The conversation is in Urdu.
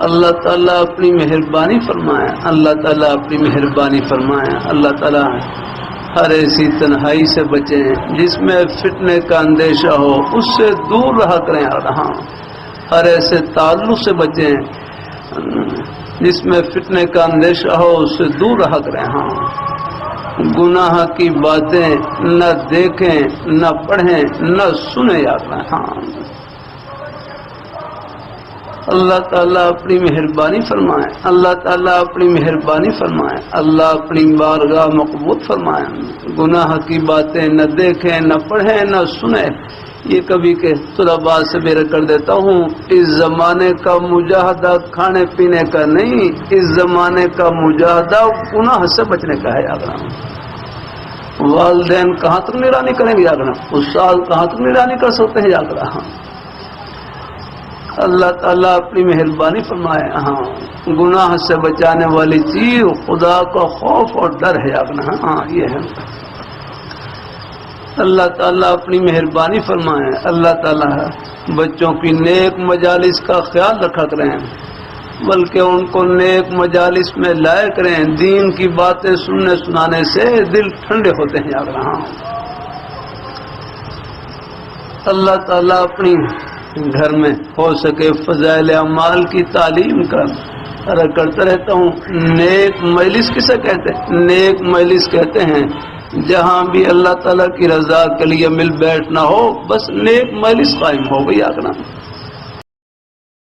اللہ تعالیٰ اپنی مہربانی فرمائے، اللہ تعالیٰ اپنی مہربانی فرمائے۔ اللہ تعالیٰ ہر ایسی تنہائی سے بچیں جس میں فتنے کا اندیشہ ہو، اس سے دور رہا کریں۔ ہاں، ہر ایسے تعلق سے بچیں جس میں فتنے کا اندیشہ ہو، اس سے دور رہا کریں۔ ہاں، گناہ کی باتیں نہ دیکھیں، نہ پڑھیں، نہ سنیں یاد رہیں۔ ہاں، اللہ تعالیٰ اپنی مہربانی فرمائے، اللہ تعالیٰ اپنی مہربانی فرمائے، اللہ اپنی بارگاہ مقبول فرمائے۔ گناہ کی باتیں نہ دیکھیں، نہ پڑھیں، نہ سنیں۔ یہ کبھی کہ طلباء سے بیرے کر دیتا ہوں، اس زمانے کا مجاہدہ کھانے پینے کا نہیں، اس زمانے کا مجاہدہ گناہ سے بچنے کا ہے۔ یاد رہا، والدین کہاں تک نگرانی کریں گے؟ یاد رہا، استاد کہاں تک نگرانی کر سکتے ہیں؟ یاد رہا، اللہ تعالیٰ اپنی مہربانی فرمائے۔ ہاں، گناہ سے بچانے والی چیز خدا کا خوف اور ڈر ہے۔ یاد رہا، ہاں، یہ ہے۔ اللہ تعالیٰ اپنی مہربانی فرمائے۔ اللہ تعالیٰ بچوں کی نیک مجالس کا خیال رکھا کریں، بلکہ ان کو نیک مجالس میں لائے کریں۔ دین کی باتیں سننے سنانے سے دل ٹھنڈے ہوتے ہیں۔ یاد رہا، اللہ تعالیٰ اپنی گھر میں ہو سکے فضائل اعمال کی تعلیم کرتا رہتا ہوں۔ نیک مجلس کسے کہتے ہیں؟ نیک مجلس کہتے ہیں جہاں بھی اللہ تعالیٰ کی رضا کے لیے مل بیٹھنا ہو، بس نیک مجلس قائم ہو گئی۔ آگنا